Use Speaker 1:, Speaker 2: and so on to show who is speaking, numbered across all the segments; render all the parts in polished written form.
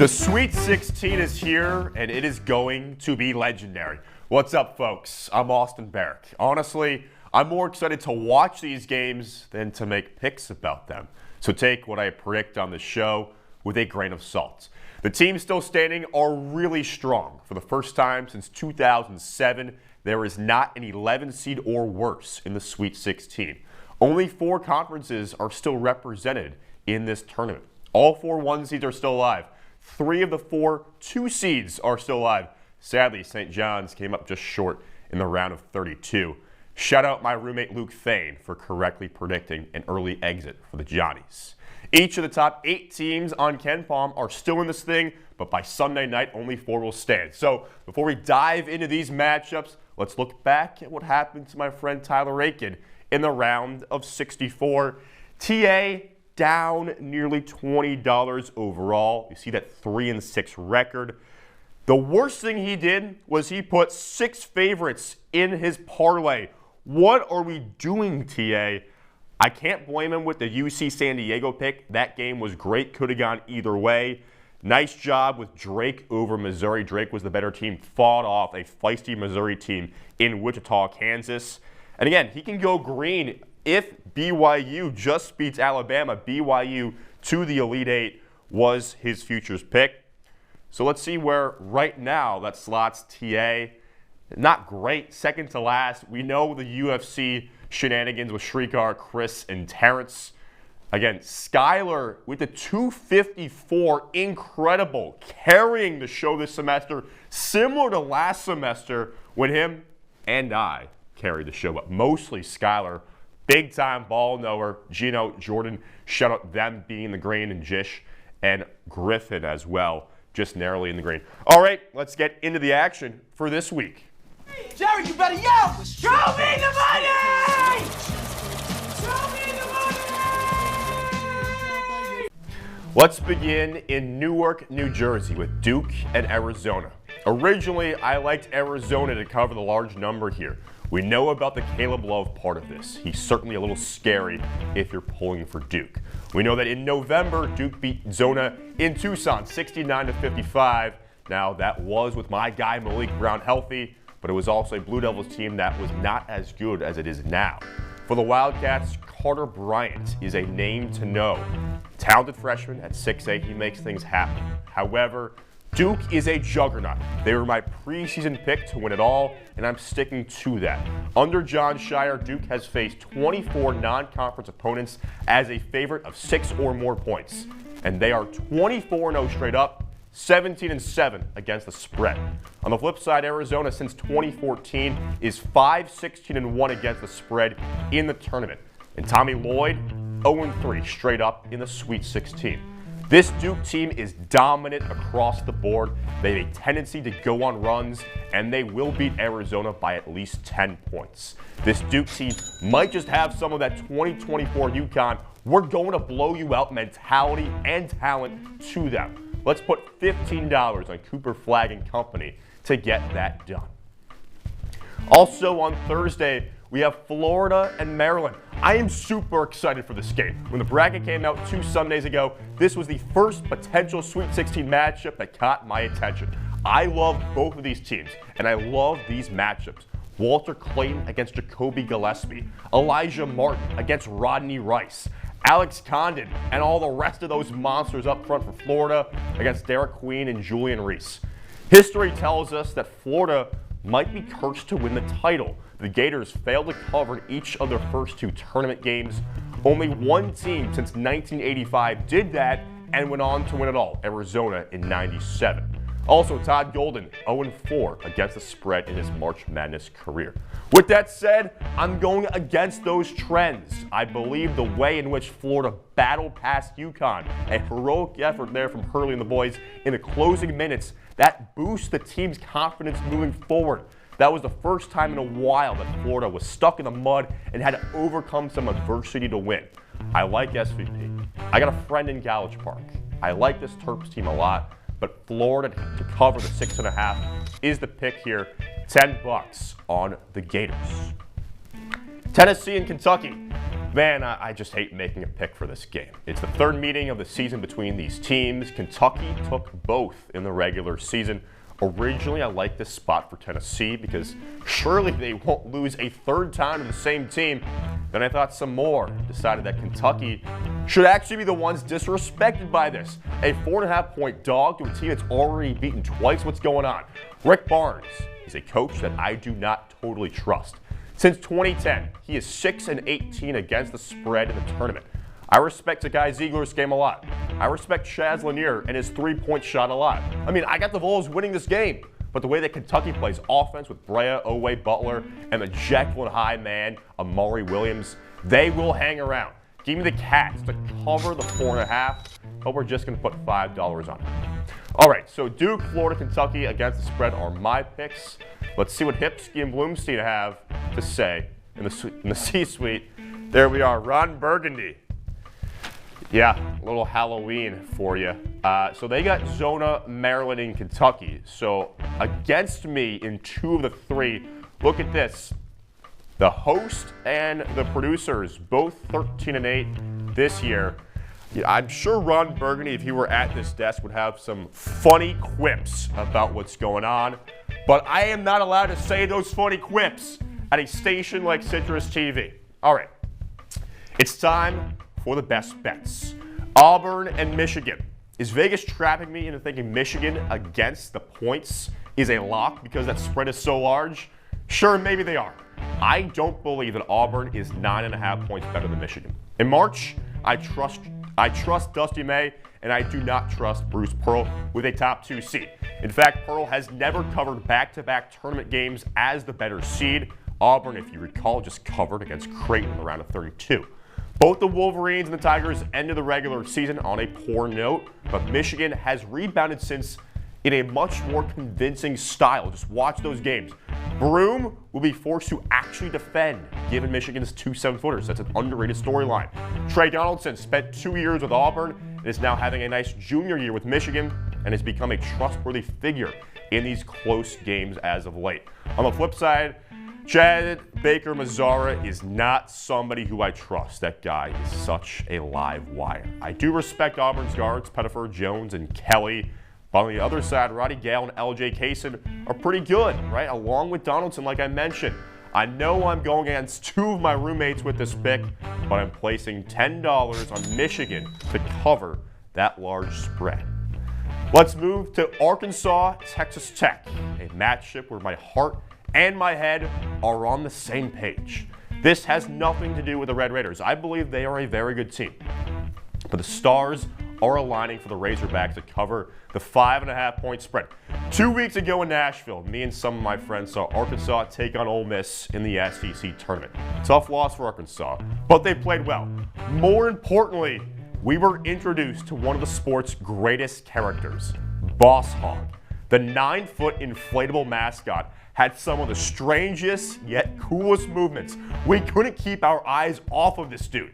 Speaker 1: The Sweet 16 is here, and it is going to be legendary. What's up, folks? I'm Austin Barach. Honestly, I'm more excited to watch these games than to make picks about them. So take what I predict on the show with a grain of salt. The teams still standing are really strong. For the first time since 2007, there is not an 11 seed or worse in the Sweet 16. Only 4 conferences are still represented in this tournament. All 4 1 seeds are still alive. 3 of the 4 2 seeds are still alive. Sadly, St. John's came up just short in the round of 32. Shout out my roommate Luke Thane for correctly predicting an early exit for the Johnnies. Each of the top 8 teams on KenPom are still in this thing, but by Sunday night, only 4 will stand. So before we dive into these matchups, let's look back at what happened to my friend Tyler Aiken in the round of 64. TA down nearly $20 overall. You see that 3-6 record. The worst thing he did was he put 6 favorites in his parlay. What are we doing, TA? I can't blame him with the UC San Diego pick. That game was great. Could have gone either way. Nice job with Drake over Missouri. Drake was the better team. Fought off a feisty Missouri team in Wichita, Kansas. And again, he can go green if BYU just beats Alabama. BYU to the Elite Eight was his futures pick. So let's see where right now that slots TA. Not great, second to last. We know the UFC shenanigans with Shrikar, Chris, and Terrence. Again, Skylar with the 254, incredible, carrying the show this semester, similar to last semester when him and I carried the show, but mostly Skylar. Big-time ball knower. Gino, Jordan, shout out them being the green, and Jish and Griffin as well, just narrowly in the green. All right, let's get into the action for this week.
Speaker 2: Jerry, you better yell! Show me the money! Show me the money!
Speaker 1: Let's begin in Newark, New Jersey with Duke and Arizona. Originally, I liked Arizona to cover the large number here. We know about the Caleb Love part of this. He's certainly a little scary if you're pulling for Duke. We know that in November, Duke beat Zona in Tucson, 69-55. Now, that was with my guy Malik Brown healthy, but it was also a Blue Devils team that was not as good as it is now. For the Wildcats, Carter Bryant is a name to know. Talented freshman at 6'8", he makes things happen. However, Duke is a juggernaut. They were my preseason pick to win it all, and I'm sticking to that. Under John Shire, Duke has faced 24 non-conference opponents as a favorite of 6 or more points. And they are 24-0 straight up, 17-7 against the spread. On the flip side, Arizona since 2014 is 5-16-1 against the spread in the tournament. And Tommy Lloyd, 0-3 straight up in the Sweet 16. This Duke team is dominant across the board. They have a tendency to go on runs, and they will beat Arizona by at least 10 points. This Duke team might just have some of that 2024 UConn, we're going to blow you out mentality and talent to them. Let's put $15 on Cooper Flagg and company to get that done. Also on Thursday, we have Florida and Maryland. I am super excited for this game. When the bracket came out 2 Sundays ago, this was the first potential Sweet 16 matchup that caught my attention. I love both of these teams, and I love these matchups. Walter Clayton against Jacoby Gillespie, Elijah Martin against Rodney Rice, Alex Condon and all the rest of those monsters up front for Florida against Derek Queen and Julian Reese. History tells us that Florida might be cursed to win the title. The Gators failed to cover each of their first 2 tournament games. Only one team since 1985 did that and went on to win it all, Arizona in '97. Also, Todd Golden, 0-4 against the spread in his March Madness career. With that said, I'm going against those trends. I believe the way in which Florida battled past UConn, a heroic effort there from Hurley and the boys in the closing minutes, that boosts the team's confidence moving forward. That was the first time in a while that Florida was stuck in the mud and had to overcome some adversity to win. I like SVP. I got a friend in College Park. I like this Terps team a lot, but Florida to cover the 6.5 is the pick here. $10 on the Gators. Tennessee and Kentucky. Man, I just hate making a pick for this game. It's the third meeting of the season between these teams. Kentucky took both in the regular season. Originally, I liked this spot for Tennessee because surely they won't lose a third time to the same team. Then I thought some more. Decided that Kentucky should actually be the ones disrespected by this. A 4.5-point dog to a team that's already beaten twice. What's going on? Rick Barnes is a coach that I do not totally trust. Since 2010, he is 6-18 against the spread in the tournament. I respect Zakai Ziegler's game a lot. I respect Chaz Lanier and his three-point shot a lot. I mean, I got the Vols winning this game, but the way that Kentucky plays offense with Brea, Owe, Butler, and the Jekyll and Hyde man, Amari Williams, they will hang around. Give me the Cats to cover the 4.5, but we're just going to put $5 on it. All right, so Duke, Florida, Kentucky against the spread are my picks. Let's see what Hipsky and Bloomstein have to say in the C-suite. There we are, Ron Burgundy. Yeah, a little Halloween for you. So they got Zona, Maryland, and Kentucky. So against me in 2 of the 3, look at this. The host and the producers, both 13-8 this year. Yeah, I'm sure Ron Burgundy, if he were at this desk, would have some funny quips about what's going on. But I am not allowed to say those funny quips at a station like CitrusTV. All right, it's time for the best bets. Auburn and Michigan. Is Vegas trapping me into thinking Michigan against the points is a lock because that spread is so large? Sure, maybe they are. I don't believe that Auburn is 9.5 points better than Michigan. In March, I trust Dusty May, and I do not trust Bruce Pearl with a top 2 seed. In fact, Pearl has never covered back-to-back tournament games as the better seed. Auburn, if you recall, just covered against Creighton in the round of 32. Both the Wolverines and the Tigers ended the regular season on a poor note, but Michigan has rebounded since in a much more convincing style. Just watch those games. Broome will be forced to actually defend, given Michigan's 2 7-footers. That's an underrated storyline. Trey Donaldson spent 2 years with Auburn and is now having a nice junior year with Michigan and has become a trustworthy figure in these close games as of late. On the flip side, Chad Baker Mazzara is not somebody who I trust. That guy is such a live wire. I do respect Auburn's guards, Pettifer, Jones, and Kelly. But on the other side, Roddy Gale and LJ Kaysen are pretty good, right? Along with Donaldson, like I mentioned. I know I'm going against 2 of my roommates with this pick, but I'm placing $10 on Michigan to cover that large spread. Let's move to Arkansas, Texas Tech, a matchup where my heart and my head are on the same page. This has nothing to do with the Red Raiders. I believe they are a very good team. But the stars are aligning for the Razorbacks to cover the 5.5-point spread. 2 weeks ago in Nashville, me and some of my friends saw Arkansas take on Ole Miss in the SEC tournament. Tough loss for Arkansas, but they played well. More importantly, we were introduced to one of the sport's greatest characters, Boss Hog. The 9-foot inflatable mascot had some of the strangest yet coolest movements. We couldn't keep our eyes off of this dude.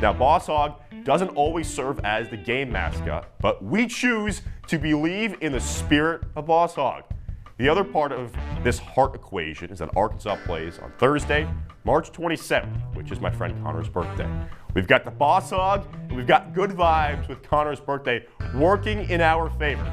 Speaker 1: Now, Boss Hog doesn't always serve as the game mascot, but we choose to believe in the spirit of Boss Hog. The other part of this heart equation is that Arkansas plays on Thursday, March 27th, which is my friend Connor's birthday. We've got the Boss Hog, and we've got good vibes with Connor's birthday working in our favor.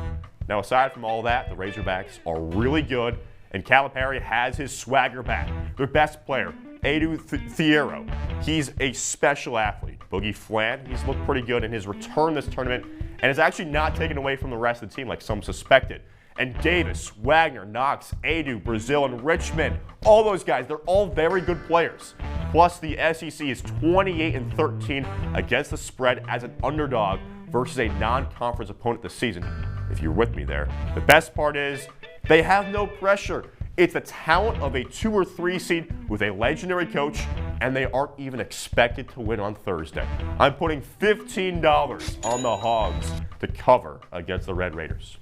Speaker 1: Now, aside from all that, the Razorbacks are really good, and Calipari has his swagger back. Their best player, Edu Thiero, he's a special athlete. Boogie Flan, he's looked pretty good in his return this tournament and is actually not taken away from the rest of the team like some suspected. And Davis, Wagner, Knox, Edu, Brazil, and Richmond, all those guys, they're all very good players. Plus, the SEC is 28-13 against the spread as an underdog versus a non-conference opponent this season. If you're with me there. The best part is they have no pressure. It's the talent of a 2 or 3 seed with a legendary coach, and they aren't even expected to win on Thursday. I'm putting $15 on the Hogs to cover against the Red Raiders.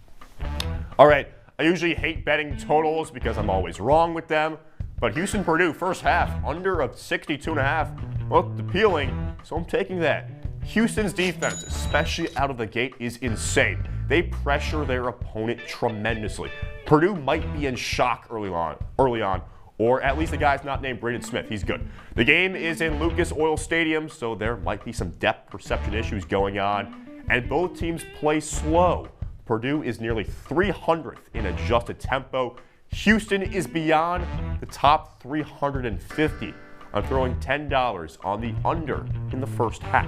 Speaker 1: All right, I usually hate betting totals because I'm always wrong with them, but Houston-Purdue first half under of 62.5 looked appealing, so I'm taking that. Houston's defense, especially out of the gate, is insane. They pressure their opponent tremendously. Purdue might be in shock early on, or at least the guy's not named Braden Smith. He's good. The game is in Lucas Oil Stadium, so there might be some depth perception issues going on, and both teams play slow. Purdue is nearly 300th in adjusted tempo. Houston is beyond the top 350. I'm throwing $10 on the under in the first half.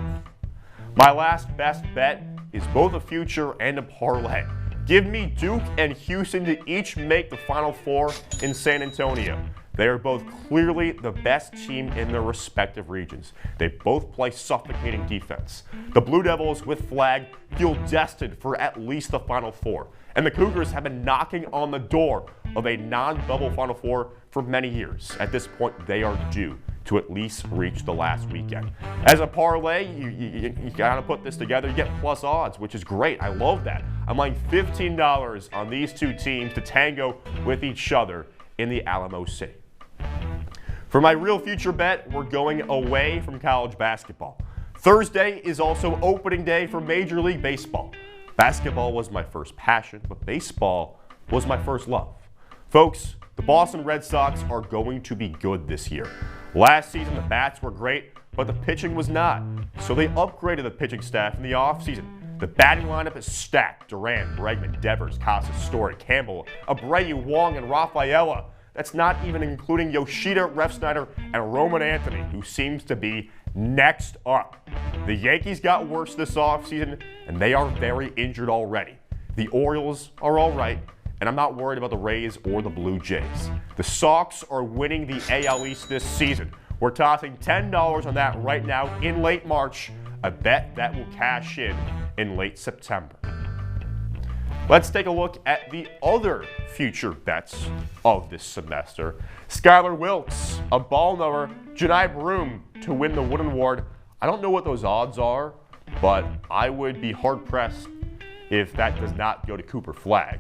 Speaker 1: My last best bet is both a future and a parlay. Give me Duke and Houston to each make the Final Four in San Antonio. They are both clearly the best team in their respective regions. They both play suffocating defense. The Blue Devils, with Flag, feel destined for at least the Final Four. And the Cougars have been knocking on the door of a non-bubble Final Four for many years. At this point, they are due to at least reach the last weekend. As a parlay, you gotta put this together. You get plus odds, which is great. I love that. I'm laying $15 on these two teams to tango with each other in the Alamo City. For my real future bet, we're going away from college basketball. Thursday is also opening day for Major League Baseball. Basketball was my first passion, but baseball was my first love. Folks, the Boston Red Sox are going to be good this year. Last season, the bats were great, but the pitching was not. So they upgraded the pitching staff in the offseason. The batting lineup is stacked. Duran, Bregman, Devers, Casas, Story, Campbell, Abreu, Wong, and Rafaela. That's not even including Yoshida, Refsnyder, and Roman Anthony, who seems to be next up. The Yankees got worse this offseason, and they are very injured already. The Orioles are all right, and I'm not worried about the Rays or the Blue Jays. The Sox are winning the AL East this season. We're tossing $10 on that right now in late March, a bet that will cash in late September. Let's take a look at the other future bets of this semester. Skylar Wilkes, a ball knower, Janai Broom to win the Wooden Award. I don't know what those odds are, but I would be hard-pressed if that does not go to Cooper Flag.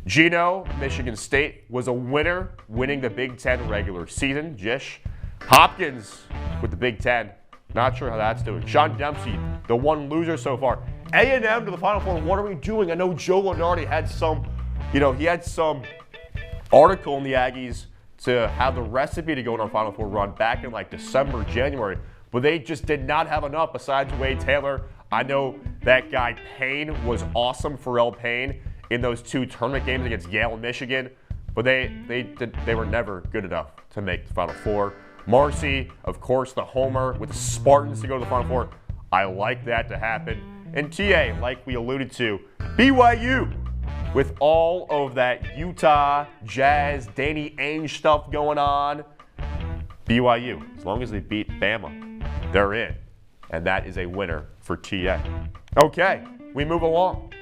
Speaker 1: Gino, Michigan State, was a winner, winning the Big Ten regular season. Jish. Hopkins with the Big Ten. Not sure how that's doing. Sean Dempsey, the one loser so far. A&M to the Final Four. What are we doing? I know Joe Lunardi had some, he had some article in the Aggies to have the recipe to go on our Final Four run back in like December, January, but they just did not have enough besides Wade Taylor. I know that guy Payne was awesome, Pharrell Payne, in those two tournament games against Yale and Michigan, but they were never good enough to make the Final Four. Marcy, of course, the homer with the Spartans to go to the Final Four. I like that to happen. And TA, like we alluded to, BYU, with all of that Utah, Jazz, Danny Ainge stuff going on. BYU, as long as they beat Bama, they're in. And that is a winner for TA. Okay, we move along.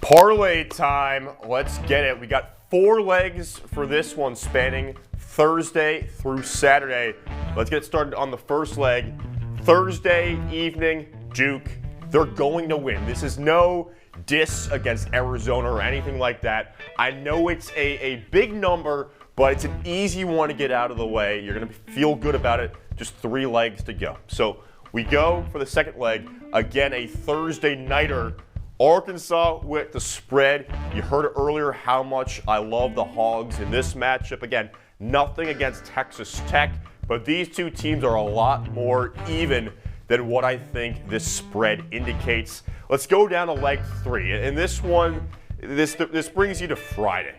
Speaker 1: Parlay time. Let's get it. We got 4 legs for this one, spanning Thursday through Saturday. Let's get started on the first leg. Thursday evening, Duke, they're going to win. This is no diss against Arizona or anything like that. I know it's a big number, but it's an easy one to get out of the way. You're going to feel good about it. Just 3 legs to go. So we go for the second leg. Again, a Thursday nighter. Arkansas with the spread. You heard earlier how much I love the Hogs in this matchup. Again, nothing against Texas Tech, but these two teams are a lot more even than what I think this spread indicates. Let's go down to leg 3. And this one, this brings you to Friday.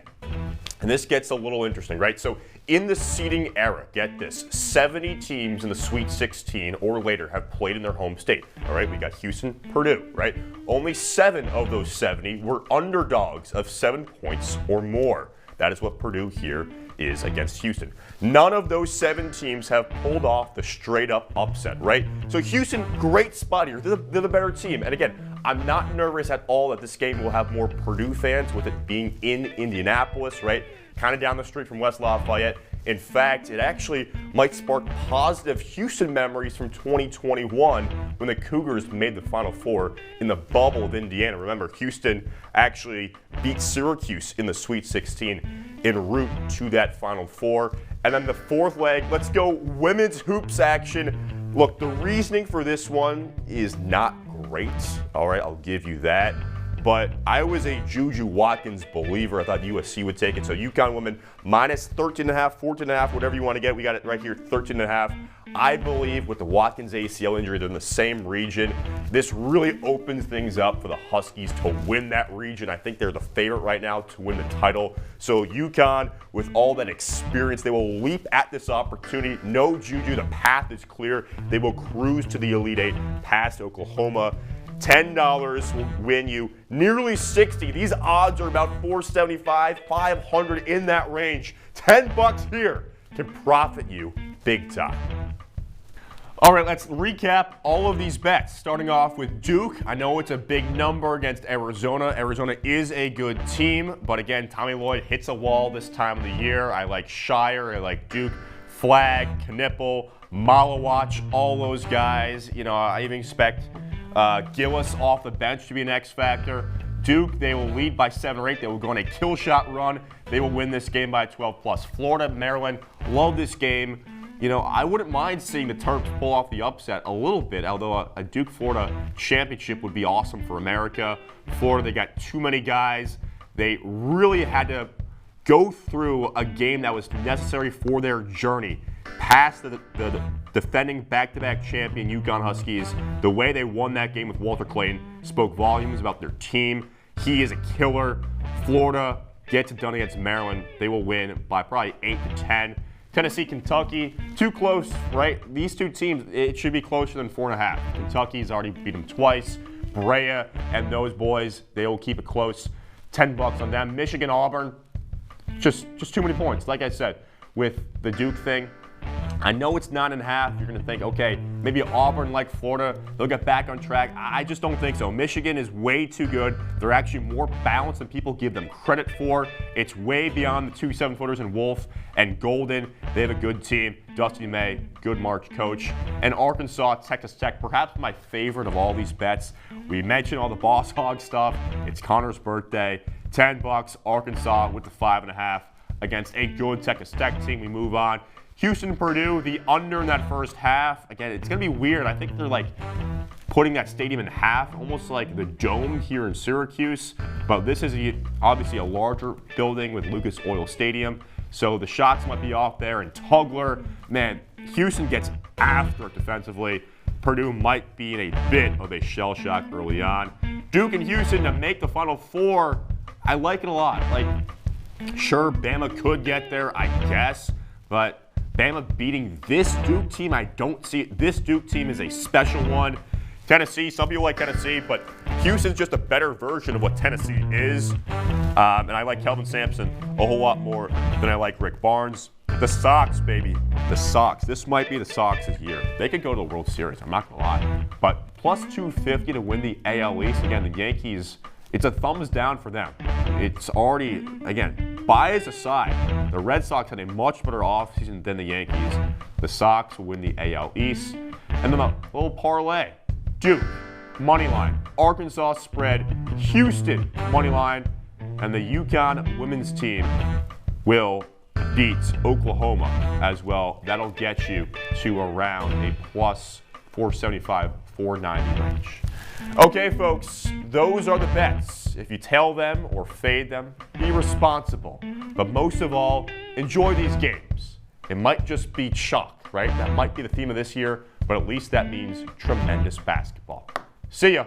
Speaker 1: And this gets a little interesting, right? So in the seeding era, get this, 70 teams in the Sweet 16 or later have played in their home state. All right, we got Houston, Purdue, right? Only 7 of those 70 were underdogs of 7 points or more. That is what Purdue here is against Houston. None of those 7 teams have pulled off the straight-up upset, right? So Houston, great spot here. They're the better team. And again, I'm not nervous at all that this game will have more Purdue fans with it being in Indianapolis, right? Kind of down the street from West Lafayette. In fact, it actually might spark positive Houston memories from 2021 when the Cougars made the Final Four in the bubble of Indiana. Remember, Houston actually beat Syracuse in the Sweet 16 en route to that Final Four. And then the fourth leg, let's go women's hoops action. Look, the reasoning for this one is not great. All right, I'll give you that. but I was a Juju Watkins believer. I thought USC would take it. So UConn women minus 13.5, 14.5, whatever you want to get. We got it right here, 13.5. I believe with the Watkins ACL injury, they're in the same region. This really opens things up for the Huskies to win that region. I think they're the favorite right now to win the title. So UConn, with all that experience, they will leap at this opportunity. No Juju, the path is clear. They will cruise to the Elite Eight past Oklahoma. $10 will win you nearly 60. These odds are about 475, 500 in that range. $10 here can profit you big time. All right, let's recap all of these bets. Starting off with Duke. I know it's a big number against Arizona. Arizona is a good team, but again, Tommy Lloyd hits a wall this time of the year. I like Shire, I like Duke, Flagg, Knipple, Malawach, all those guys. You know, I even expect Gillis off the bench to be an X factor. Duke, they will lead by 7 or 8. They will go on a kill shot run. They will win this game by 12 plus. Florida, Maryland, love this game. You know, I wouldn't mind seeing the Terps pull off the upset a little bit, although a Duke-Florida championship would be awesome for America. Florida, they got too many guys. They really had to go through a game that was necessary for their journey. Past the defending back-to-back champion UConn Huskies, the way they won that game with Walter Clayton spoke volumes about their team. He is a killer. Florida gets it done against Maryland. They will win by probably 8 to 10. Tennessee, Kentucky, too close, right? These two teams, it should be closer than 4.5. Kentucky's already beat them twice. Brea and those boys, they will keep it close. $10 on them. Michigan, Auburn, just too many points. Like I said, with the Duke thing, I know it's 9.5. You're going to think, okay, maybe Auburn, like Florida, they'll get back on track. I just don't think so. Michigan is way too good. They're actually more balanced than people give them credit for. It's way beyond the 2 7-footers in Wolf and Golden. They have a good team. Dusty May, good March coach. And Arkansas, Texas Tech, perhaps my favorite of all these bets. We mentioned all the Boss Hog stuff. It's Connor's birthday. $10, Arkansas with the 5.5 against a good Texas Tech team. We move on. Houston, Purdue, the under in that first half. Again, it's going to be weird. I think they're like putting that stadium in half, almost like the Dome here in Syracuse. But this is obviously a larger building with Lucas Oil Stadium. So the shots might be off there. And Tugler, man, Houston gets after it defensively. Purdue might be in a bit of a shell shock early on. Duke and Houston to make the Final Four. I like it a lot. Like, sure, Bama could get there, I guess. But Bama beating this Duke team, I don't see it. This Duke team is a special one. Tennessee, some people like Tennessee, but Houston's just a better version of what Tennessee is. And I like Kelvin Sampson a whole lot more than I like Rick Barnes. The Sox, baby. The Sox. This might be the Sox' year. They could go to the World Series, I'm not going to lie. But plus 250 to win the AL East. Again, the Yankees, it's a thumbs down for them. It's already, again, bias aside, the Red Sox had a much better offseason than the Yankees. The Sox will win the AL East. And then a little parlay. Duke, money line. Arkansas spread. Houston, money line. And the UConn women's team will beat Oklahoma as well. That'll get you to around a plus 475, 490 range. Okay, folks, those are the bets. If you tail them or fade them, be responsible. But most of all, enjoy these games. It might just be chalk, right? That might be the theme of this year, but at least that means tremendous basketball. See ya.